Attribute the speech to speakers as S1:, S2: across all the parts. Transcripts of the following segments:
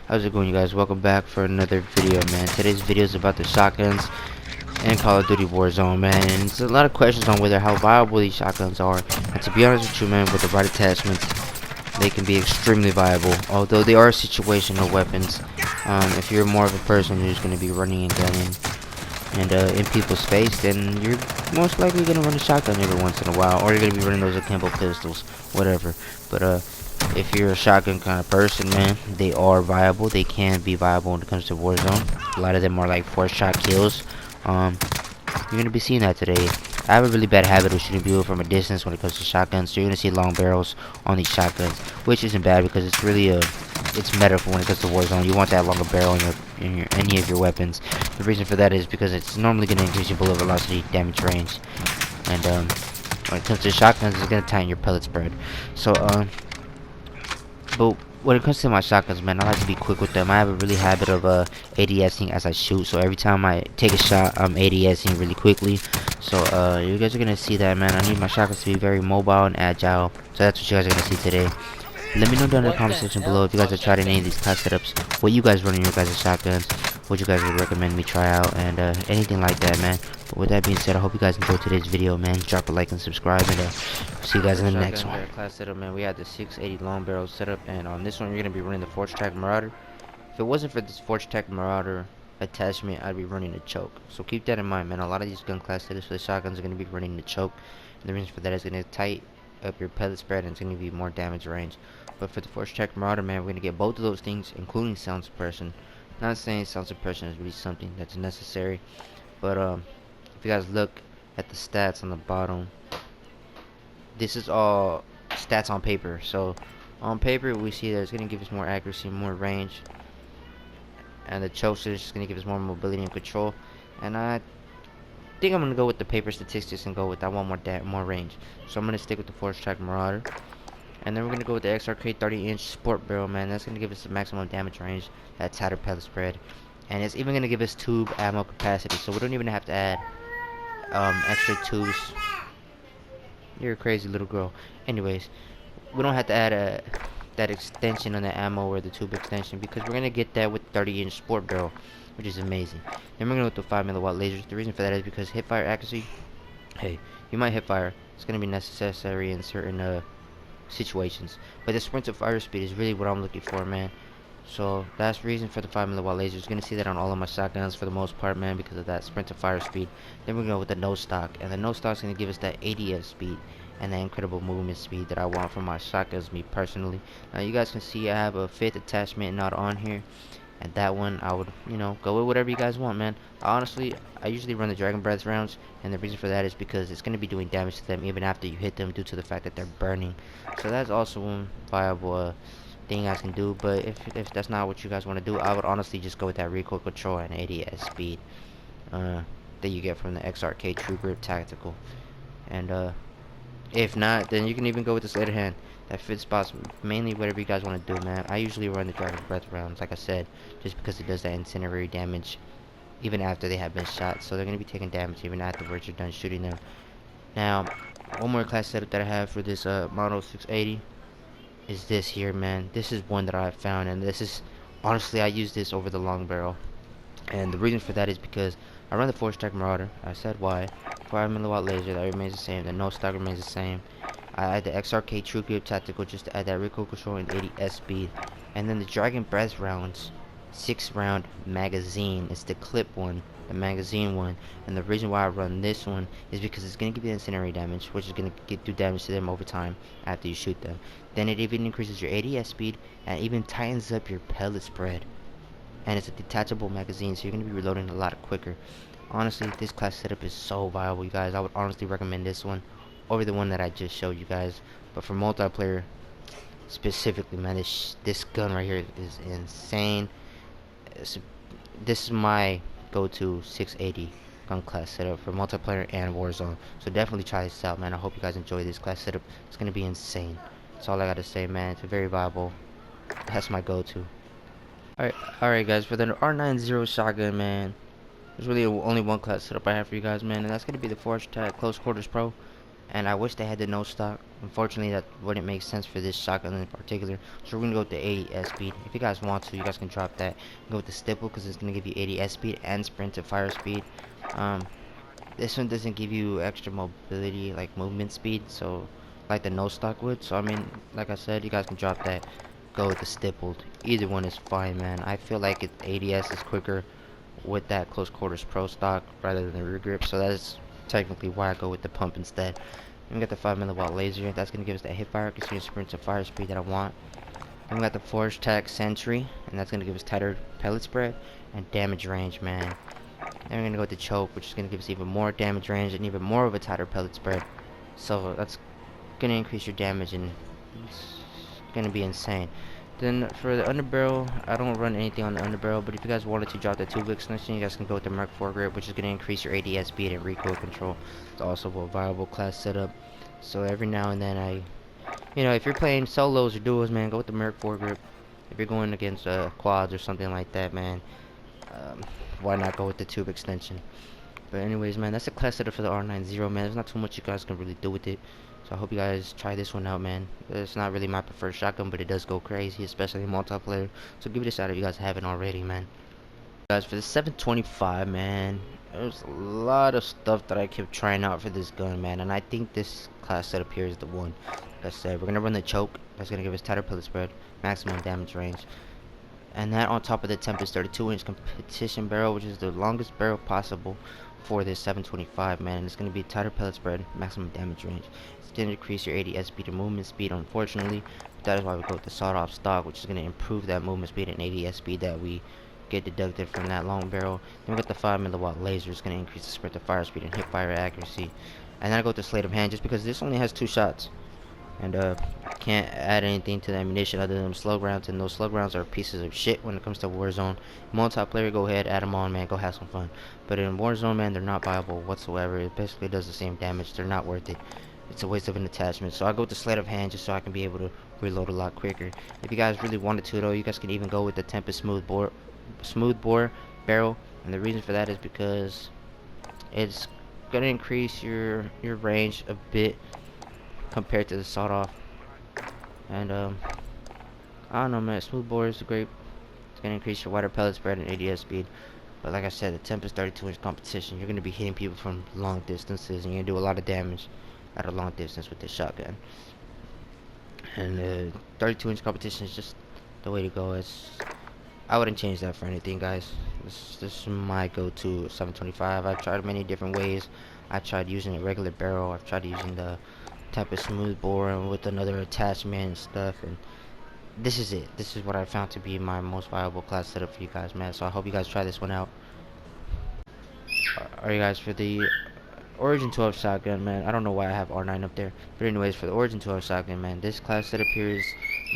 S1: How's it going, you guys? Welcome back for another video, man. Today's video is about the shotguns in Call of Duty Warzone, man. And there's a lot of questions on whether how viable these shotguns are. And to be honest with you, man, with the right attachments, they can be extremely viable. Although they are situational weapons. If you're more of a person who's going to be running and gunning and in people's face, then you're most likely going to run a shotgun every once in a while, or you're going to be running those akimbo pistols, whatever. But if you're a shotgun kind of person, man, they are viable. They can be viable when it comes to Warzone. A lot of them are like 4-shot kills. You're gonna be seeing that today. I have a really bad habit of shooting people from a distance when it comes to shotguns, so you're gonna see long barrels on these shotguns, which isn't bad because it's really it's meta for when it comes to Warzone. You want that longer barrel in any of your weapons. The reason for that is because it's normally gonna increase your bullet velocity, damage range, and when it comes to shotguns, it's gonna tighten your pellet spread. So but when it comes to my shotguns, man, I like to be quick with them. I have a really habit of ADSing as I shoot. So every time I take a shot, I'm ADSing really quickly. So you guys are gonna see that, man. I need my shotguns to be very mobile and agile. So that's what you guys are gonna see today. Let me know down in the comment section below if you guys have tried any of these class setups, what you guys run in your guys' shotguns, what you guys would recommend me try out, and anything like that, man. But with that being said, I hope you guys enjoyed today's video, man. Drop a like and subscribe, and see you guys in the next one. Class setup, man. We had the 680 long barrel setup, and on this one, you're gonna be running the Forge Track Marauder. If it wasn't for this Forge Track Marauder attachment, I'd be running the choke. So keep that in mind, man. A lot of these gun class setups for the shotguns are gonna be running the choke, and the reason for that is gonna tighten up your pellet spread, and it's gonna give you more damage range. But for the Force Track Marauder, man, we're gonna get both of those things, including sound suppression. Not saying sound suppression is really something that's necessary, but if you guys look at the stats on the bottom, this is all stats on paper. So on paper, we see that it's gonna give us more accuracy, more range, and the choke is just gonna give us more mobility and control. And I think I'm gonna go with the paper statistics and go with that one more range. So I'm gonna stick with the Force Track Marauder. And then we're gonna go with the XRK 30-inch sport barrel, man. That's gonna give us the maximum damage range, that tighter pellet spread, and it's even gonna give us tube ammo capacity. So we don't even have to add extra tubes. You're a crazy little girl. Anyways, we don't have to add that extension on the ammo or the tube extension because we're gonna get that with 30-inch sport barrel, which is amazing. Then we're gonna go with the 5 mW lasers. The reason for that is because hipfire accuracy. Hey, you might hipfire. It's gonna be necessary in certain situations, but the sprint to fire speed is really what I'm looking for, man. So that's the reason for the 5 mW laser. You're gonna see that on all of my shotguns for the most part, man, because of that sprint to fire speed. Then we're gonna go with the no stock, and the no stock is gonna give us that ADS speed and that incredible movement speed that I want from my shotguns, me personally. Now you guys can see I have a 5th attachment not on here, and that one I would, go with whatever you guys want, man. Honestly, I usually run the Dragon Breath rounds, and the reason for that is because it's going to be doing damage to them even after you hit them due to the fact that they're burning. So that's also one viable thing you guys can do. But if that's not what you guys want to do, I would honestly just go with that recoil control and ADS speed that you get from the XRK True Grip Tactical. And if not, then you can even go with the sleight hand. That fits spots mainly whatever you guys want to do, man. I usually run the Dragon Breath rounds, like I said, just because it does that incendiary damage even after they have been shot. So they're going to be taking damage even afterwards you're done shooting them. Now, one more class setup that I have for this Model 680 is this here, man. This is one that I found, and this is, honestly, I use this over the long barrel. And the reason for that is because I run the Force Track Marauder. I said why. 5 mW laser, that remains the same. The no stock remains the same. I add the XRK True Grip Tactical just to add that recoil control and 80S speed. And then the Dragon Breath rounds, 6-round magazine. It's the clip one, the magazine one. And the reason why I run this one is because it's going to give you incendiary damage, which is going to do damage to them over time after you shoot them. Then it even increases your ADS speed and even tightens up your pellet spread. And it's a detachable magazine, so you're going to be reloading a lot quicker. Honestly, this class setup is so viable, you guys. I would honestly recommend this one over the one that I just showed you guys. But for multiplayer specifically, man, this gun right here is insane. This is my go-to 680 gun class setup for multiplayer and Warzone. So definitely try this out, man. I hope you guys enjoy this class setup. It's going to be insane. That's all I got to say, man. It's very viable. That's my go-to. Alright guys, for the R90 shotgun, man, there's really only one class setup I have for you guys, man, and that's going to be the Forge Track Close Quarters Pro. and I wish they had the no stock. Unfortunately, that wouldn't make sense for this shotgun in particular. So we're gonna go with the 80 S speed. If you guys want to, you guys can drop that. Go with the stipple because it's gonna give you 80 S speed and sprint to fire speed. This one doesn't give you extra mobility, like movement speed, so like the no stock would. So I mean, like I said, you guys can drop that. Go with the stippled. Either one is fine, man. I feel like 80S is quicker with that close quarters pro stock rather than the rear grip, so that's technically why I go with the pump instead. Then we got the 5 milliwatt laser. That's gonna give us that hip fire, continuous sprint to fire speed that I want. Then we got the Forge Tac Sentry, and that's gonna give us tighter pellet spread and damage range, man. Then we're gonna go with the choke, which is gonna give us even more damage range and even more of a tighter pellet spread. So that's gonna increase your damage, and it's gonna be insane. Then for the underbarrel, I don't run anything on the underbarrel, but if you guys wanted to drop the tube extension, you guys can go with the Merc 4 grip, which is gonna increase your ADS speed and recoil control. It's also a viable class setup. So every now and then if you're playing solos or duos, man, go with the Merc 4 grip. If you're going against quads or something like that, man, why not go with the tube extension? But anyways, man, that's the class setup for the R90, man. There's not too much you guys can really do with it. So I hope you guys try this one out, man. It's not really my preferred shotgun, but it does go crazy, especially in multiplayer. So give it a shot if you guys haven't already, man. Guys, for the 725, man, there's a lot of stuff that I kept trying out for this gun, man. And I think this class setup here is the one. Like I said, we're going to run the choke. That's going to give us tighter pellet spread, maximum damage range. And that on top of the Tempest 32-inch competition barrel, which is the longest barrel possible for this 725, man. It's going to be tighter pellet spread, maximum damage range. It's going to increase your ADS speed and movement speed, unfortunately. But that is why we go with the sawed-off stock, which is going to improve that movement speed and ADS speed that we get deducted from that long barrel. Then we got the 5 milliwatt laser. It's going to increase the sprint to fire speed and hip fire accuracy. And then I go with the sleight of hand, just because this only has 2 shots. And can't add anything to the ammunition other than slug rounds, and those slug rounds are pieces of shit when it comes to Warzone. Multiplayer, go ahead, add them on, man, go have some fun. But in Warzone, man, they're not viable whatsoever. It basically does the same damage. They're not worth it. It's a waste of an attachment. So I go with the sleight of hand just so I can be able to reload a lot quicker. If you guys really wanted to, though, you guys can even go with the Tempest smooth bore barrel, and the reason for that is because it's gonna increase your range a bit compared to the sawed-off. And I don't know, man, smooth bore is great. It's gonna increase your wider pellet spread and ADS speed. But like I said, the Tempest 32-inch competition, you're gonna be hitting people from long distances, and you're gonna do a lot of damage at a long distance with this shotgun. And 32-inch competition is just the way to go. I wouldn't change that for anything, guys. This is my go-to 725. I've tried many different ways. I tried using a regular barrel. I've tried using the type of smooth bore and with another attachment and stuff, and this is it. This is what I found to be my most viable class setup for you guys, man. So I hope you guys try this one out. Alright guys, for the Origin 12 shotgun, man, I don't know why I have R9 up there, but anyways, for the Origin 12 shotgun, man, this class setup here is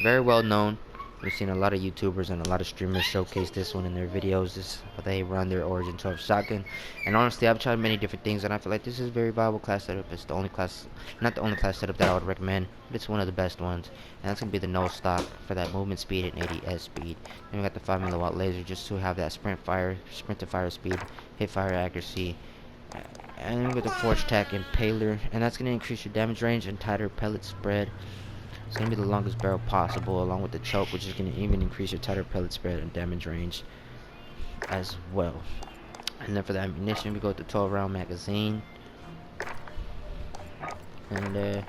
S1: very well known. We've seen a lot of YouTubers and a lot of streamers showcase this one in their videos. This is how they run their Origin 12 shotgun. And honestly, I've tried many different things, and I feel like this is a very viable class setup. It's the only class, not the only class setup that I would recommend, but it's one of the best ones. And that's gonna be the no stock for that movement speed and ADS speed. Then we got the 5 milliwatt laser just to have that sprint to fire speed, hit fire accuracy. And then we got the Forge Tac Impaler, and that's gonna increase your damage range and tighter pellet spread. It's going to be the longest barrel possible, along with the choke, which is going to even increase your tighter pellet spread and damage range as well. And then for the ammunition, we go with the 12-round magazine. And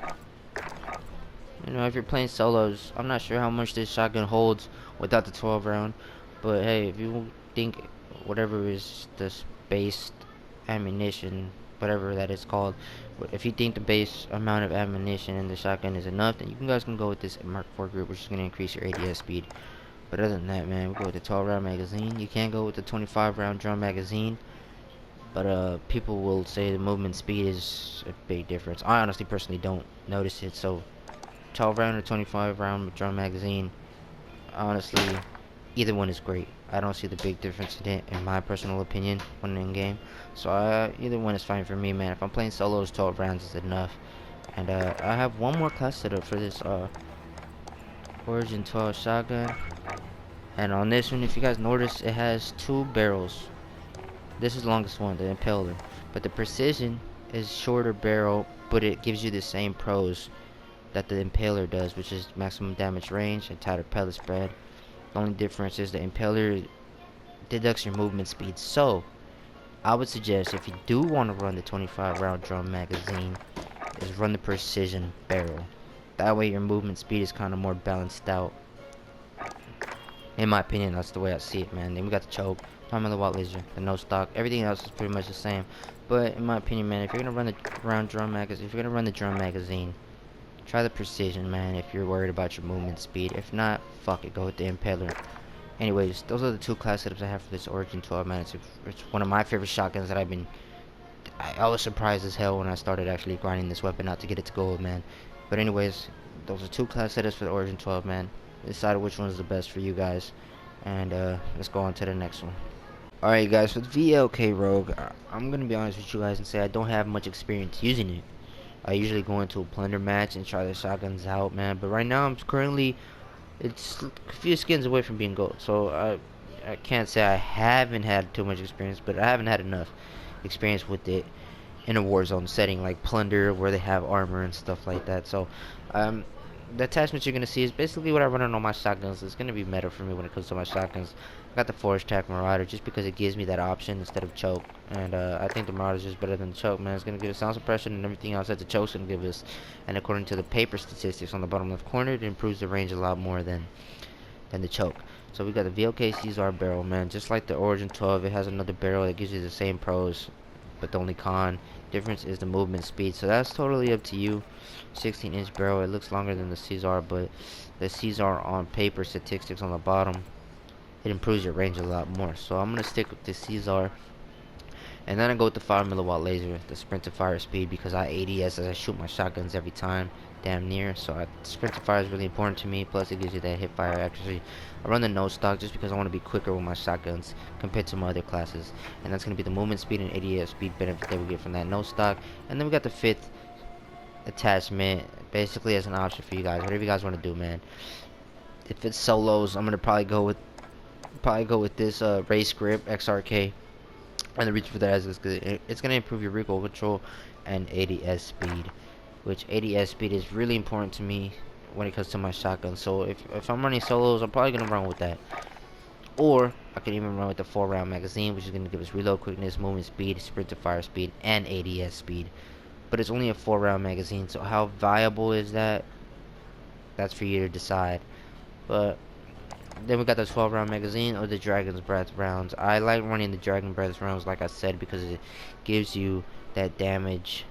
S1: if you're playing solos, I'm not sure how much this shotgun holds without the 12-round, but hey, if you think whatever is the spaced ammunition, whatever that is called, if you think the base amount of ammunition in the shotgun is enough, then you guys can go with this Mark 4 group, which is going to increase your ADS speed. But other than that, man, we go with the 12-round magazine. You can go with the 25-round drum magazine, but people will say the movement speed is a big difference. I honestly personally don't notice it. So 12-round or 25-round drum magazine, honestly, either one is great. I don't see the big difference in it, in my personal opinion, when in game. So either one is fine for me, man. If I'm playing solos, 12 rounds is enough. And I have one more class setup for this Origin 12 shotgun. And on this one, if you guys notice, it has 2 barrels. This is the longest one, the Impaler. But the precision is shorter barrel, but it gives you the same pros that the Impaler does, which is maximum damage range and tighter pellet spread. The only difference is the Impaler deducts your movement speed. So I would suggest, if you do want to run the 25 round drum magazine, is run the precision barrel. That way your movement speed is kind of more balanced out. In my opinion, that's the way I see it, man. Then we got the choke, 5mm laser, the no stock. Everything else is pretty much the same. But in my opinion, man, if you're gonna run the drum magazine, if you're gonna run the drum magazine, try the precision, man. If you're worried about your movement speed, if not, fuck it, go with the Impaler. Anyways, those are the two class setups I have for this Origin 12, man. It's one of my favorite shotguns that I was surprised as hell when I started actually grinding this weapon out to get it to gold, man. But anyways, those are two class setups for the Origin 12, man. Decide which one is the best for you guys, and let's go on to the next one. Alright guys, with VLK Rogue, I'm gonna be honest with you guys and say I don't have much experience using it. I usually go into a plunder match and try the shotguns out, man. But right now I'm currently, it's a few skins away from being gold, so I can't say I haven't had too much experience, but I haven't had enough experience with it in a Warzone setting like plunder, where they have armor and stuff like that. So the attachments you're gonna see is basically what I run on all my shotguns. It's gonna be meta for me when it comes to my shotguns. I got the Forge Tack Marauder just because it gives me that option instead of choke, and I think the Marauder is just better than the choke, man. It's gonna give us sound suppression and everything else that the choke's gonna give us. And according to the paper statistics on the bottom left corner, it improves the range a lot more than the choke. So we got the VLK Caesar barrel, man. Just like the Origin 12, it has another barrel that gives you the same pros, but the only difference is the movement speed. So that's totally up to you. 16-inch barrel. It looks longer than the Caesar, but the Caesar on paper statistics on the bottom, it improves your range a lot more. So I'm gonna stick with the Caesar. And then I go with the 5mm laser, the sprint to fire speed, because I ADS as I shoot my shotguns every time, damn near. So sprint to fire is really important to me. Plus it gives you that hip fire accuracy. I run the no stock just because I want to be quicker with my shotguns compared to my other classes, and that's going to be the movement speed and ADS speed benefit that we get from that no stock. And then we got the 5th attachment, basically as an option for you guys, whatever you guys want to do, man. If it's solos, I'm gonna probably go with this race grip XRK. And the reason for that is it's going to improve your recoil control and ADS speed, which ADS speed is really important to me when it comes to my shotgun. So if I'm running solos, I'm probably going to run with that. Or I can even run with the 4-round magazine, which is going to give us reload quickness, movement speed, sprint to fire speed, and ADS speed. But it's only a 4-round magazine, so how viable is that? That's for you to decide. But then we got the 12-round magazine or the Dragon's Breath rounds. I like running the Dragon Breath rounds, like I said, because it gives you that damage.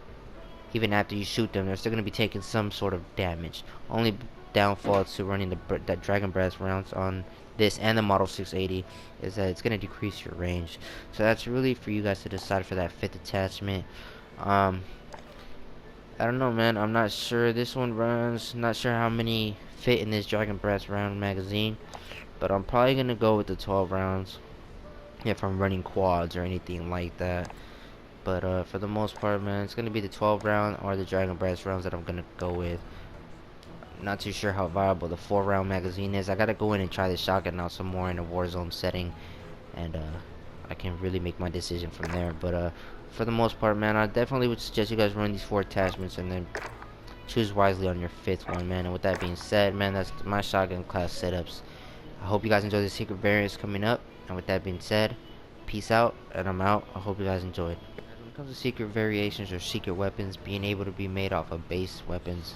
S1: Even after you shoot them, they're still going to be taking some sort of damage. Only downfall to running that Dragon Breath rounds on this and the Model 680 is that it's going to decrease your range. So that's really for you guys to decide for that 5th attachment. I don't know, man. I'm not sure this one runs. Not sure how many fit in this Dragon Breath round magazine. But I'm probably going to go with the 12 rounds if I'm running quads or anything like that. But for the most part, man, it's going to be the 12 round or the Dragon Breath rounds that I'm going to go with. Not too sure how viable the 4-round magazine is. I got to go in and try the shotgun out some more in a Warzone setting. And I can really make my decision from there. But for the most part, man, I definitely would suggest you guys run these 4 attachments and then choose wisely on your 5th one, man. And with that being said, man, that's my shotgun class setups. I hope you guys enjoy the secret variants coming up. And with that being said, peace out, and I'm out. I hope you guys enjoyed. When it comes to secret variations or secret weapons being able to be made off of base weapons,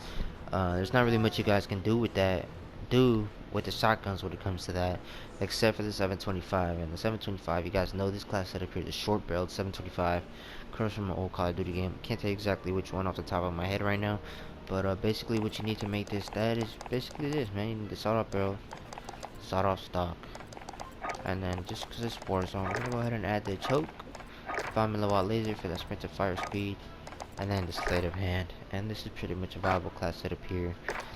S1: there's not really much you guys can do with that. With the shotguns when it comes to that, except for the 725. And the 725, you guys know this class setup here, the short barreled 725, comes from an old Call of Duty game. Can't tell you exactly which one off the top of my head right now, but basically what you need to make this, that is basically this, man. You need the sawed-off barrel, sawed-off stock, and then just because it's Warzone, we're gonna go ahead and add the choke, 5mm laser for that sprint to fire speed, and then the sleight of hand. And this is pretty much a viable class setup here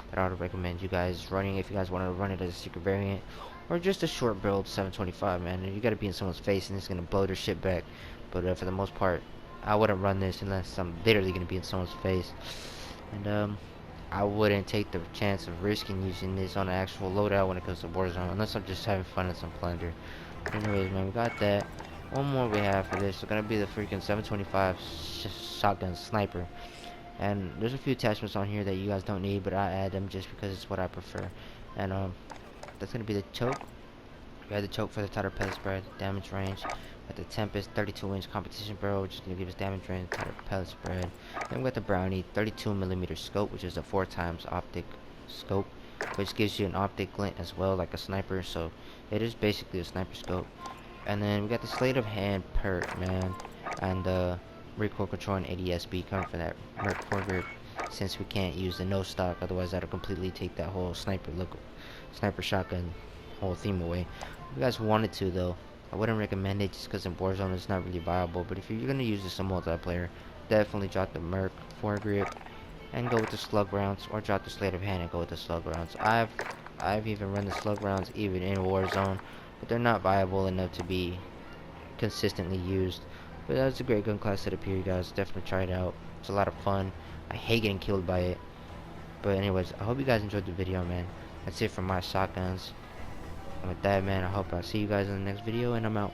S1: that I would recommend you guys running if you guys want to run it as a secret variant or just a short build 725, man. You gotta be in someone's face and it's gonna blow their shit back. But for the most part, I wouldn't run this unless I'm literally gonna be in someone's face. And I wouldn't take the chance of risking using this on an actual loadout when it comes to Warzone unless I'm just having fun in some plunder. Anyways, man, we got that. one more we have for this is gonna be the freaking 725 shotgun sniper. And there's a few attachments on here that you guys don't need, but I add them just because it's what I prefer. And that's gonna be the choke. We had the choke for the tighter pellet spread, damage range. Got the Tempest 32-inch competition barrel, which is gonna give us damage range, tighter pellet spread. Then we got the Brownie 32mm scope, which is a 4x optic scope, which gives you an optic glint as well, like a sniper. So it is basically a sniper scope. And then we got the sleight of hand perk, man, and recoil control and ADSB coming for that Merc foregrip, since we can't use the no stock, otherwise that'll completely take that whole sniper shotgun whole theme away. If you guys wanted to though, I wouldn't recommend it just because in Warzone it's not really viable. But if you're gonna use this in multiplayer, definitely drop the Merc foregrip and go with the slug rounds, or drop the sleight of hand and go with the slug rounds. I've even run the slug rounds even in Warzone, but they're not viable enough to be consistently used. But that's a great gun class setup here, you guys. Definitely try it out. It's a lot of fun. I hate getting killed by it. But anyways, I hope you guys enjoyed the video, man. That's it for my shotguns. And with that, man, I hope I see you guys in the next video, and I'm out.